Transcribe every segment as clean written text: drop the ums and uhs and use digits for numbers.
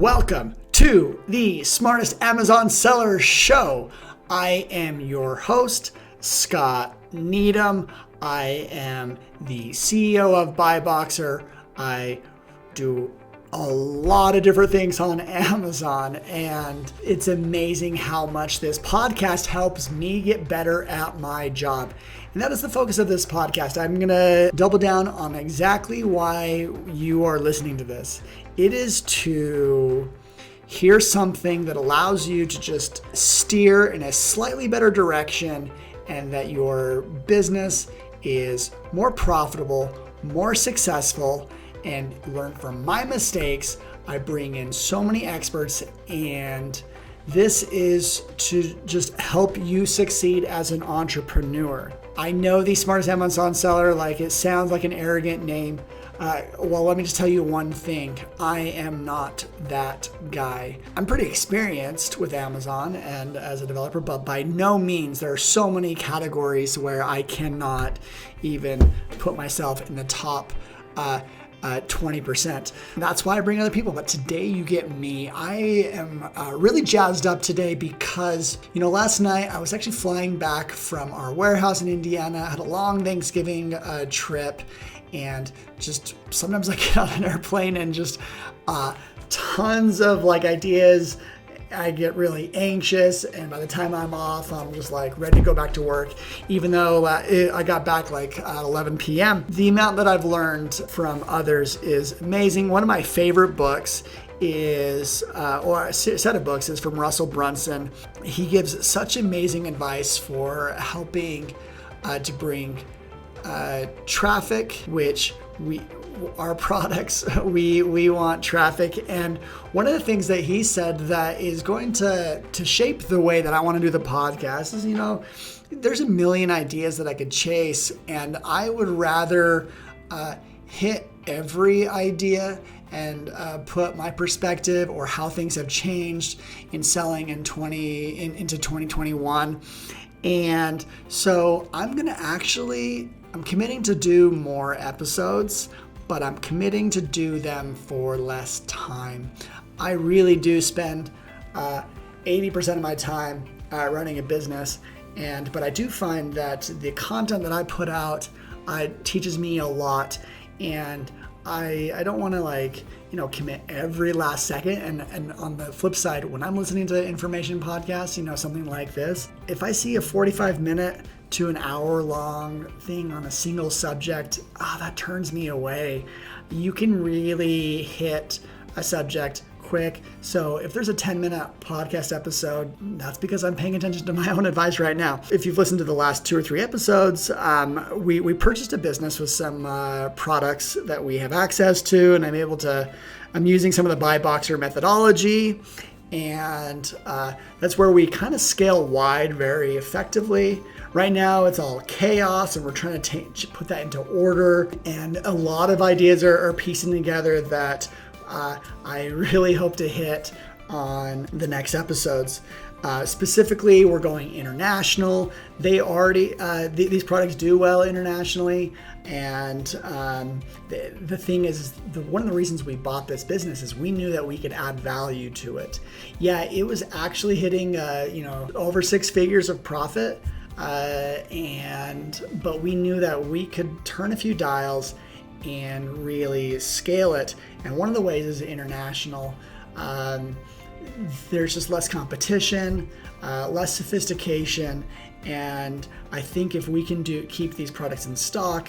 Welcome to the Smartest Amazon Seller Show. I am your host, Scott Needham. I am the CEO of BuyBoxer. I do a lot of different things on Amazon, and it's amazing how much this podcast helps me get better at my job. And that is the focus of this podcast. I'm going to double down on exactly why you are listening to this. It is to hear something that allows you to just steer in a slightly better direction, and that your business is more profitable, more successful, and learn from my mistakes. I bring in so many experts, and this is to just help you succeed as an entrepreneur. I know the Smartest Amazon Seller, it sounds like an arrogant name. Well, let me just tell you one thing. I am not that guy. I'm pretty experienced with Amazon and as a developer, but by no means. There are so many categories where I cannot even put myself in the top 20%. That's why I bring other people. But today you get me. I am really jazzed up today because, last night I was actually flying back from our warehouse in Indiana. I had a long Thanksgiving trip, and just sometimes I get on an airplane and just tons of ideas. I get really anxious, and by the time I'm off, I'm just ready to go back to work, even though I got back at 11 p.m. The amount that I've learned from others is amazing. One of my favorite books is, or a set of books, is from Russell Brunson. He gives such amazing advice for helping to bring traffic, which our products, we want traffic. And one of the things that he said that is going to shape the way that I want to do the podcast is, there's a million ideas that I could chase, and I would rather hit every idea and put my perspective or how things have changed in selling into 2021. And so I'm committing to do more episodes, but I'm committing to do them for less time. I really do spend 80% of my time running a business, but I do find that the content that I put out teaches me a lot, and I don't want to commit every last second. And on the flip side, when I'm listening to information podcasts, something like this, if I see a 45-minute to an hour-long thing on a single subject, that turns me away. You can really hit a subject quick. So if there's a 10-minute podcast episode, that's because I'm paying attention to my own advice right now. If you've listened to the last 2 or 3 episodes, we purchased a business with some products that we have access to, and I'm using some of the BuyBoxer methodology, and that's where we kind of scale wide very effectively. Right now, it's all chaos, and we're trying to put that into order. And a lot of ideas are piecing together that I really hope to hit on the next episodes. Specifically, we're going international. They already these products do well internationally, and the thing is, one of the reasons we bought this business is we knew that we could add value to it. Yeah, it was actually hitting over 6 figures of profit. But we knew that we could turn a few dials and really scale it. And one of the ways is international. There's just less competition, less sophistication, and I think if we can keep these products in stock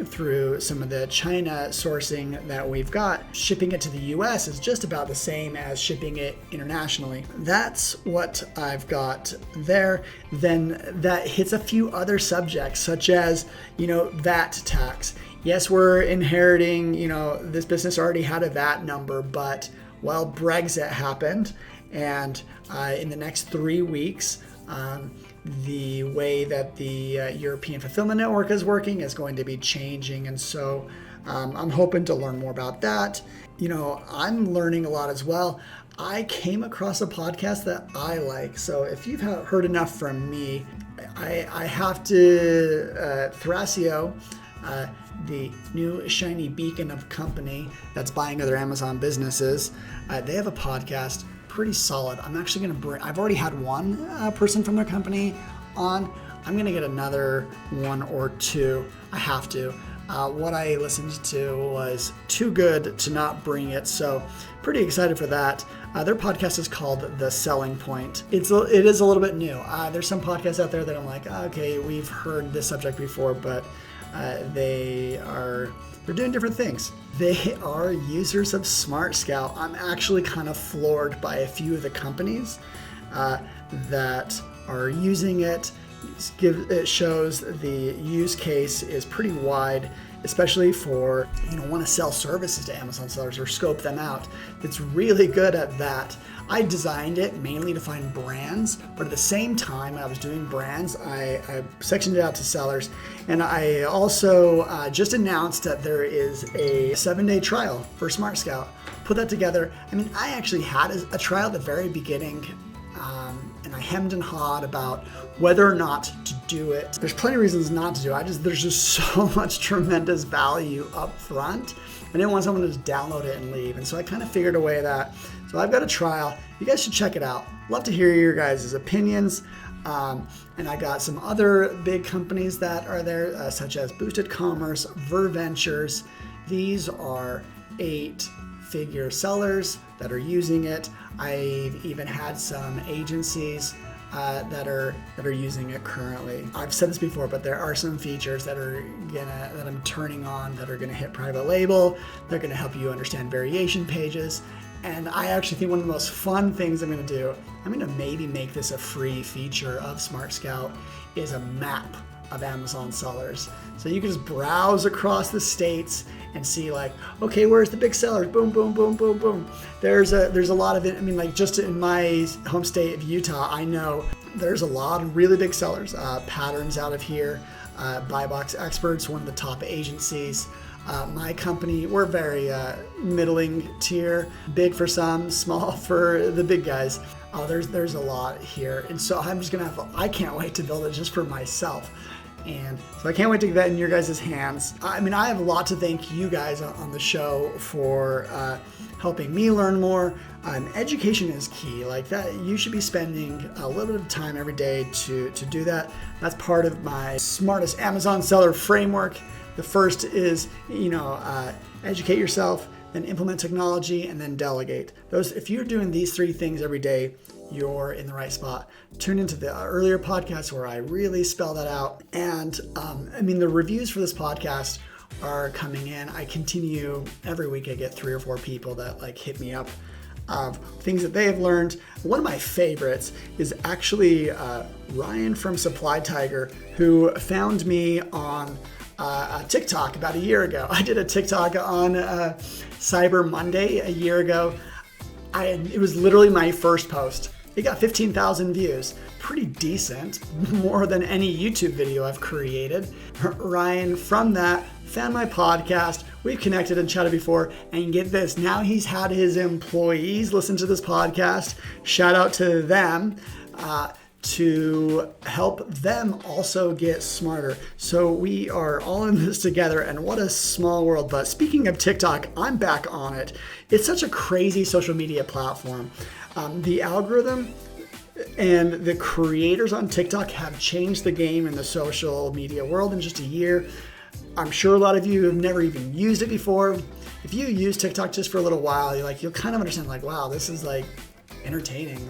through some of the China sourcing that we've got, shipping it to the US is just about the same as shipping it internationally. That's what I've got there. Then that hits a few other subjects, such as, VAT tax. Yes, we're inheriting, this business already had a VAT number, but Brexit happened, and in the next 3 weeks, the way that the European fulfillment network is working is going to be changing. And so I'm hoping to learn more about that. I'm learning a lot as well. I came across a podcast that I like. So if you've heard enough from me, I have to, Thrasio the new shiny beacon of company that's buying other Amazon businesses. They have a podcast, pretty solid. I'm actually going to bring, I've already had one person from their company on. I'm going to get another one or two. I have to. What I listened to was too good to not bring it, so pretty excited for that. Their podcast is called The Selling Point. It is a little bit new. There's some podcasts out there that I'm like, okay, we've heard this subject before, but they're doing different things. They are users of Smart Scout. I'm actually kind of floored by a few of the companies that are using it. It shows the use case is pretty wide, especially for want to sell services to Amazon sellers or scope them out. It's really good at that. I designed it mainly to find brands, but at the same time I was doing brands, I sectioned it out to sellers, and I also just announced that there is a 7-day trial for Smart Scout. Put that together. I mean, I actually had a trial at the very beginning, and I hemmed and hawed about whether or not to do it. There's plenty of reasons not to do it. There's just so much tremendous value up front. I didn't want someone to just download it and leave. And so I kind of figured a way that, so I've got a trial. You guys should check it out. Love to hear your guys' opinions. And I got some other big companies that are there, such as Boosted Commerce, Verventures. These are 8-figure sellers that are using it. I've even had some agencies that are using it currently. I've said this before, but there are some features that I'm turning on that are gonna hit private label. They're gonna help you understand variation pages. And I actually think one of the most fun things I'm gonna do, I'm gonna maybe make this a free feature of Smart Scout, is a map of Amazon sellers. So you can just browse across the states and see like, okay, where's the big sellers? Boom, boom, boom, boom, boom. There's a lot of it. I mean, like just in my home state of Utah, I know there's a lot of really big sellers. Patterns out of here, Buy Box Experts, one of the top agencies. My company, we're very middling tier, big for some, small for the big guys. There's a lot here. And so I'm just gonna I can't wait to build it just for myself. And so I can't wait to get that in your guys' hands. I mean, I have a lot to thank you guys on the show for helping me learn more. Education is key. Like that, you should be spending a little bit of time every day to do that. That's part of my smartest Amazon seller framework. The first is, educate yourself, then implement technology, and then delegate. If you're doing these 3 things every day, you're in the right spot. Tune into the earlier podcast where I really spell that out. And the reviews for this podcast are coming in. I continue every week. I get 3 or 4 people that hit me up of things that they have learned. One of my favorites is actually Ryan from Supply Tiger, who found me on TikTok about a year ago. I did a TikTok on Cyber Monday a year ago. It was literally my first post. It got 15,000 views. Pretty decent, more than any YouTube video I've created. Ryan from that found my podcast. We've connected and chatted before, and get this, now he's had his employees listen to this podcast. Shout out to them. To help them also get smarter. So we are all in this together, and what a small world. But speaking of TikTok, I'm back on it. It's such a crazy social media platform. The algorithm and the creators on TikTok have changed the game in the social media world in just a year. I'm sure a lot of you have never even used it before. If you use TikTok just for a little while, you'll kind of understand wow, this is entertaining.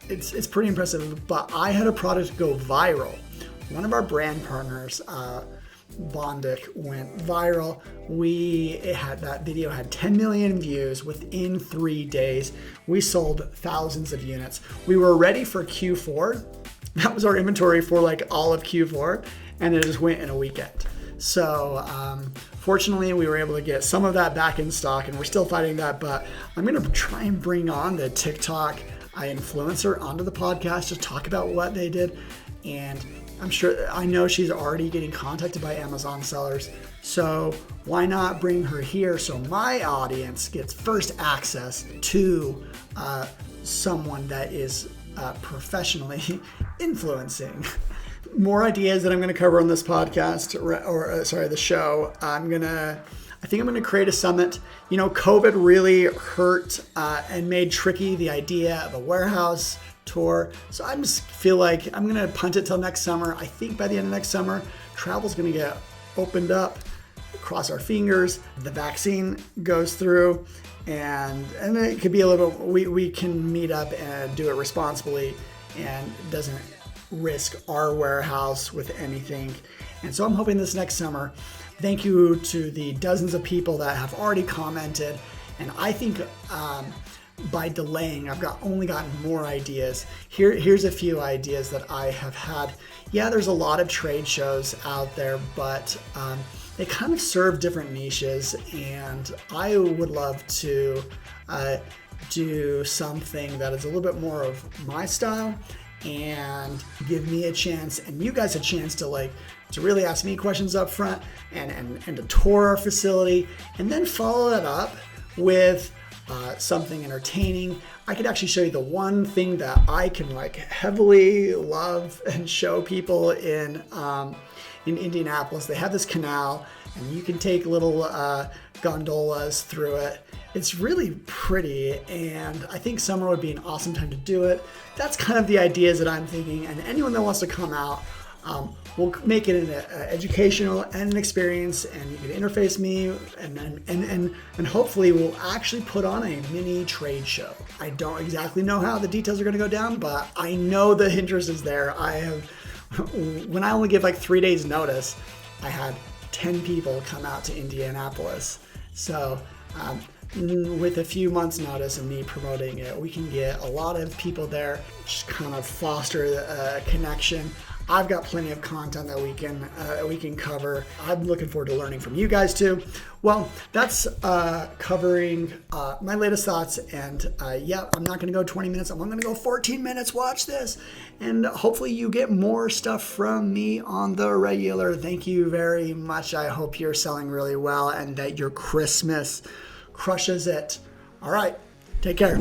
It's pretty impressive, but I had a product go viral. One of our brand partners, Bondic, went viral. That video had 10 million views within 3 days. We sold thousands of units. We were ready for Q4. That was our inventory for all of Q4, and it just went in a weekend. So fortunately, we were able to get some of that back in stock, and we're still fighting that, but I'm gonna try and bring on the TikTok influencer onto the podcast to talk about what they did. And I know she's already getting contacted by Amazon sellers. So why not bring her here so my audience gets first access to someone that is professionally influencing. More ideas that I'm going to cover on this podcast the show. I think I'm going to create a summit. You know, COVID really hurt and made tricky the idea of a warehouse tour. So I just feel like I'm going to punt it till next summer. I think by the end of next summer, travel's going to get opened up. Cross our fingers, the vaccine goes through, and it could be a little, we can meet up and do it responsibly and doesn't risk our warehouse with anything. And so I'm hoping this next summer. Thank you to the dozens of people that have already commented. And I think by delaying, I've only gotten more ideas. Here's a few ideas that I have had. Yeah, there's a lot of trade shows out there, but they kind of serve different niches. And I would love to do something that is a little bit more of my style and give me a chance and you guys a chance to really ask me questions up front and to tour our facility, and then follow that up with something entertaining. I could actually show you the one thing that I can heavily love and show people in Indianapolis. They have this canal and you can take little gondolas through it. It's really pretty, and I think summer would be an awesome time to do it. That's kind of the ideas that I'm thinking, and anyone that wants to come out, we'll make it an educational and an experience, and you can interface me, and hopefully we'll actually put on a mini trade show. I don't exactly know how the details are going to go down, but I know the interest is there. When I only give 3 days notice, I had 10 people come out to Indianapolis. So with a few months notice of me promoting it, we can get a lot of people there, just kind of foster a connection. I've got plenty of content that we can cover. I'm looking forward to learning from you guys too. Well, that's covering my latest thoughts, and I'm not going to go 20 minutes. I'm going to go 14 minutes. Watch this, and hopefully you get more stuff from me on the regular. Thank you very much. I hope you're selling really well and that your Christmas crushes it. All right, take care.